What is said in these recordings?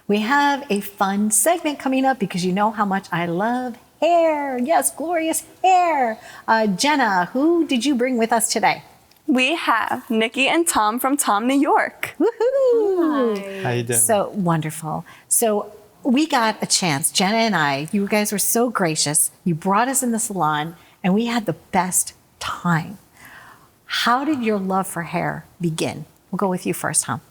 We have a fun segment coming up because you know how much I love hair. Yes, glorious hair. Jenna, who did you bring with us today? We have Nikki and Tom from Tom, New York. Woohoo! Hi. How you doing? So wonderful. So we got a chance, Jenna and I, you guys were so gracious. You brought us in the salon and we had the best time. How did your love for hair begin? We'll go with you first, Tom.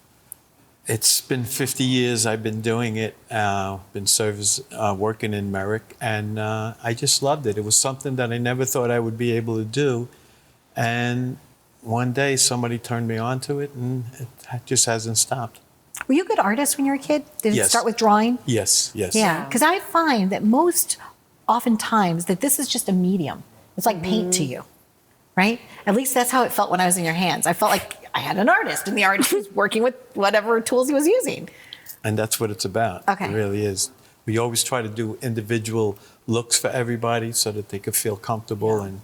It's been 50 years I've been doing it, been working in Merrick, and I just loved it. It was something that I never thought I would be able to do. And one day somebody turned me on to it, and it just hasn't stopped. Were you a good artist when you were a kid? Did it Yes. start with drawing? Yes, yes. Yeah, because I find that oftentimes that this is just a medium. It's like paint to you, right? At least that's how it felt when I was in your hands. I felt like I had an artist and the artist was working with whatever tools he was using. And that's what it's about. Okay. It really is. We always try to do individual looks for everybody so that they could feel comfortable and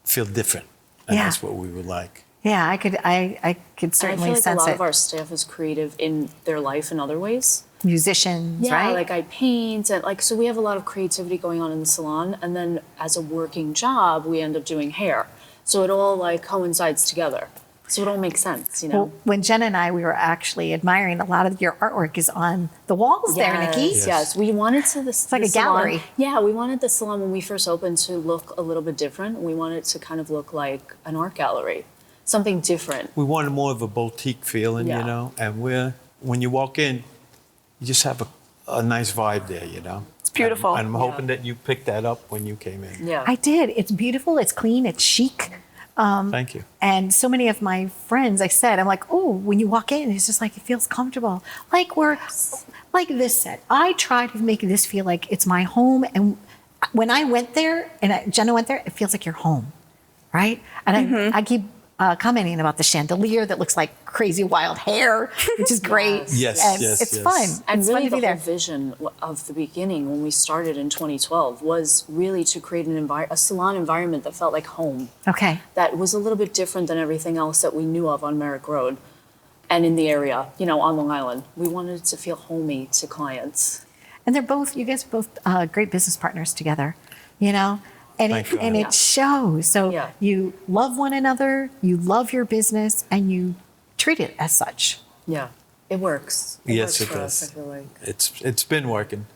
feel different. And that's what we would like. Yeah, I could certainly I feel like sense a lot it. of our staff is creative in their life in other ways. Musicians, Yeah, right? like I paint and so we have a lot of creativity going on in the salon, and then as a working job we end up doing hair. So it all coincides together. So it all makes sense, you know. Well, when Jen and I, we were actually admiring a lot of your artwork is on the walls there, Nikki. Yes. We wanted to It's like a gallery. Yeah, we wanted the salon when we first opened to look a little bit different. We wanted it to kind of look like an art gallery, something different. We wanted more of a boutique feeling, you know, and when you walk in, you just have a nice vibe there, you know. It's beautiful. And I'm hoping that you picked that up when you came in. Yeah. I did. It's beautiful. It's clean. It's chic. Thank you. And so many of my friends, I'm like, oh, when you walk in, it's just like it feels comfortable. Like like this set. I try to make this feel like it's my home. And when I went there and Jenna went there, it feels like you're home, right? And I keep commenting about the chandelier that looks like crazy wild hair, which is great. Yes, And yes, it's yes. fun. And It's really fun to be the whole there. vision of the beginning when we started in 2012 was really to create a salon environment that felt like home. Okay. That was a little bit different than everything else that we knew of on Merrick Road and in the area, you know, on Long Island. We wanted it to feel homey to clients. And you guys are both great business partners together, you know? And Thank God. it shows. So Yeah. you love one another, you love your business, and you treat it as such. Yeah, it works. Yes, works it for us, does. I feel like. It's been working.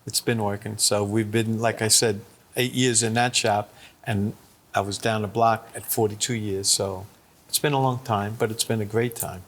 It's been working. So we've been, like I said, 8 years in that shop, and I was down the block at 42 years. So it's been a long time, but it's been a great time.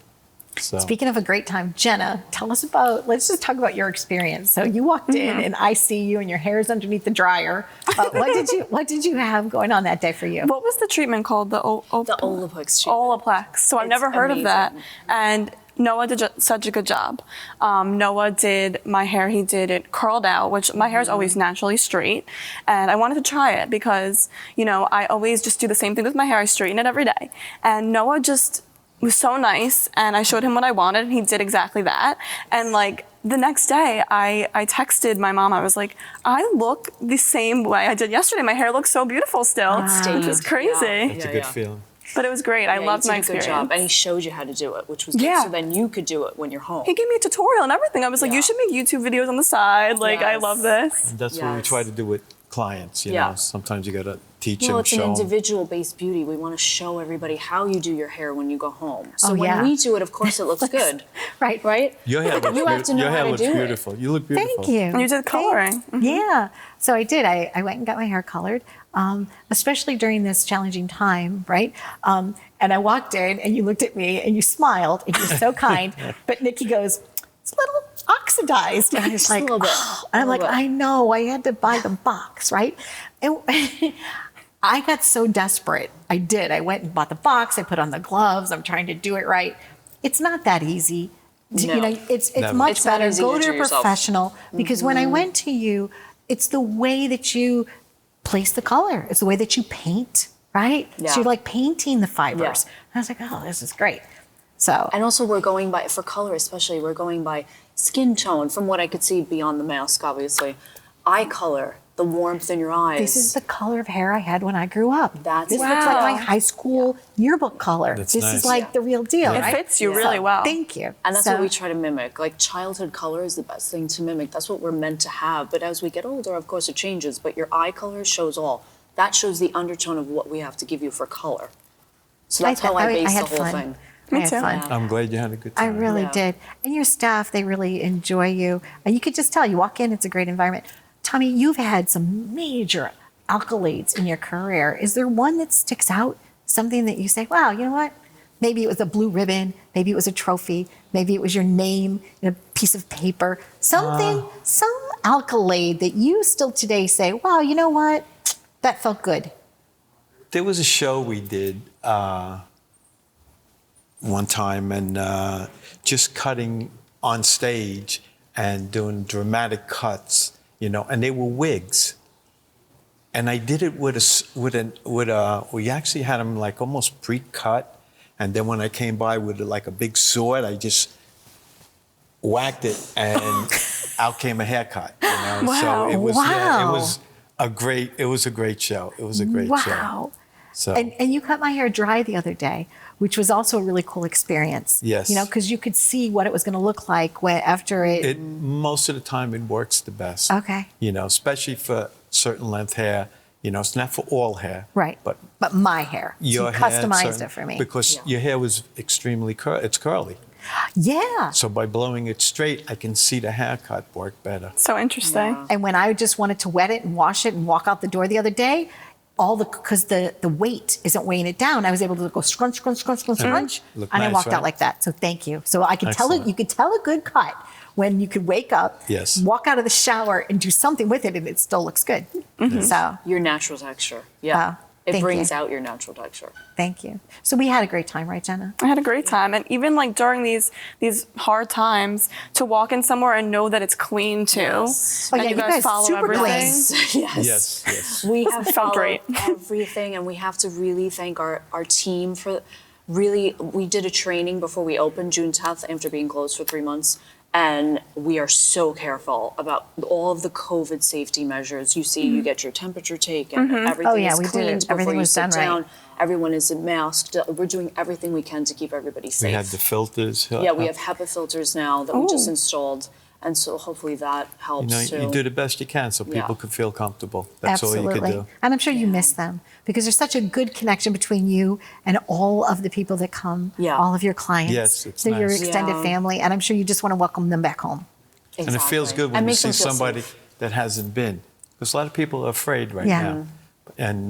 So Speaking of a great time, Jenna, let's just talk about your experience. So you walked in and I see you and your hair is underneath the dryer. What did you have going on that day for you? What was the treatment called? The Olaplex treatment. Olaplex. So I've It's never heard of that. amazing. And Noah did such a good job. Noah did my hair. He did it curled out, which my hair is always naturally straight. And I wanted to try it because, you know, I always just do the same thing with my hair. I straighten it every day. And Noah just was so nice, and I showed him what I wanted, and he did exactly that. And like the next day, I texted my mom. I was like, I look the same way I did yesterday. My hair looks so beautiful still, which is crazy. it's a good feeling. But it was great. I Yeah, loved you my did a good experience. job, and he showed you how to do it, which was good. Yeah. So then you could do it when you're home. He gave me a tutorial and everything. I was like, Yeah. you should make YouTube videos on the side. Like, I Yes. love this. And that's what we Yes. try to do with clients. You Yeah. know, sometimes you got to teach Well, them, it's an show them. individual-based beauty. We want to show everybody how you do your hair when you go home. So when yeah. we do it, of course, it looks good, Right. right? Your hair looks, You have to know your hair how to looks do it. beautiful. You look beautiful. Thank you. And you did coloring. Yeah. So I did. I went and got my hair colored, especially during this challenging time, right? And I walked in and you looked at me and you smiled and you're so kind. But Nikki goes, it's a little oxidized. And I was Just a like, little bit. oh. And I'm A like, little bit. I know. I had to buy the box, right? And I got so desperate. I did. I went and bought the box. I put on the gloves. I'm trying to do it right. It's not that easy. No. You know, it's Never. much It's not better. easy Go to to do a yourself. professional because when I went to you, it's the way that you place the color. It's the way that you paint, right? Yeah. So you're like painting the fibers. Yeah. And I was like, oh, this is great. So And also we're going by, for color especially, we're going by skin tone from what I could see beyond the mask, obviously. Eye color the warmth in your eyes. This is the color of hair I had when I grew up. That's this wow. looks like my high school yearbook color. That's this nice. is like the real deal. It right? fits you Yeah. really well. Thank you. And that's So- what we try to mimic. Like childhood color is the best thing to mimic. That's what we're meant to have. But as we get older, of course, it changes. But your eye color shows all. That shows the undertone of what we have to give you for color. So that's how I base had the whole fun. thing. I Me had too. fun. Yeah. I'm glad you had a good I time. really Yeah. did. And your staff, they really enjoy you. And you could just tell, you walk in, it's a great environment. Tommy, you've had some major accolades in your career. Is there one that sticks out? Something that you say, wow, you know what? Maybe it was a blue ribbon, maybe it was a trophy, maybe it was your name in a piece of paper. Something, some accolade that you still today say, wow, you know what? That felt good. There was a show we did one time, and just cutting on stage and doing dramatic cuts, you know, and they were wigs. And I did it we actually had them like almost pre-cut, and then when I came by with like a big sword, I just whacked it, and out came a haircut. You know? Wow. So it was, yeah, it Wow. was a great show. It was a great show. Wow. So And you cut my hair dry the other day, which was also a really cool experience. Yes. You know, because you could see what it was going to look like after it. most of the time it works the best. Okay. You know, especially for certain length hair. You know, it's not for all hair. Right. But But my hair. So your you hair, customized certain- it for me. because Yeah. your hair was extremely it's curly. Yeah. So by blowing it straight, I can see the haircut work better. So interesting. Yeah. And when I just wanted to wet it and wash it and walk out the door the other day, because the weight isn't weighing it down, I was able to go scrunch, scrunch, scrunch, scrunch, scrunch, Look and I nice, walked right? out like that. So thank you. So I could tell it. Excellent. You could tell a good cut when you could wake up, Yes. walk out of the shower, and do something with it, and it still looks good. So Your natural texture. Yeah. Wow. It Thank brings you. out your natural texture. thank you. So we had a great time, right, Jenna? I had a great time, and even like during these hard times, to walk in somewhere and know that it's clean too. Yes. Oh, and yeah, you you guys guys follow super everything. clean. Yes. Yes. We have Felt followed great. everything, and we have to really thank our team for really. We did a training before we opened June 10th after being closed for 3 months, and we are so careful about all of the COVID safety measures. You see, you get your temperature taken, everything Oh, yeah, is we did cleaned it. before Everything you was sit done right. down. Everyone is masked. We're doing everything we can to keep everybody safe. We had the filters. Yeah, we have HEPA filters now that we just Ooh. installed, and so hopefully that You helps know, too. you do the best you can so people Yeah. can feel comfortable. That's Absolutely. all you could do. And I'm sure you miss them because there's such a good connection between you and all of the people that come, Yeah. all of your clients. Yes, it's They're your nice. extended Yeah. family. And I'm sure you just want to welcome them back home. And it feels Exactly. good And when you makes see them feel somebody safe. that hasn't been. Because a lot of people are afraid right Yeah. now. And,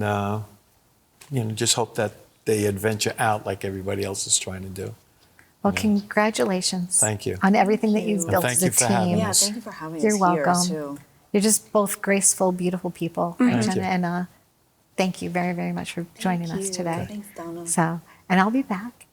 you know, just hope that they adventure out like everybody else is trying to do. Well, congratulations. Thank you. On everything that you've And built thank as a you for having team. Yeah, us. thank you for having You're us welcome. here too. You're just both graceful, beautiful people, right, Thank Jenna? you. And thank you very, very much for joining us you. today. Thanks, Donna. So, and I'll be back.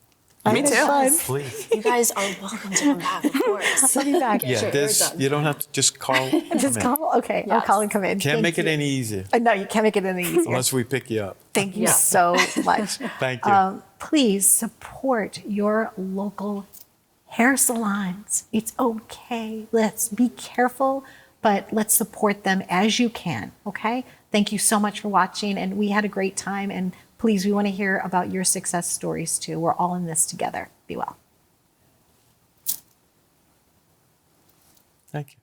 Me It's too. fun. Please. You guys are welcome to come back, of course. I'll be back. your Yeah, hair done. you don't have to just call. Just come in. call. Okay, I'll Yes. call and come in. Can't Thank make it you. any easier No, you can't make it any easier. unless we pick you up. Thank you Yeah. so much. Thank you. Please support your local hair salons. It's okay. Let's be careful, but let's support them as you can, okay? Thank you so much for watching, and we had a great time, and please, we want to hear about your success stories too. We're all in this together. Be well. Thank you.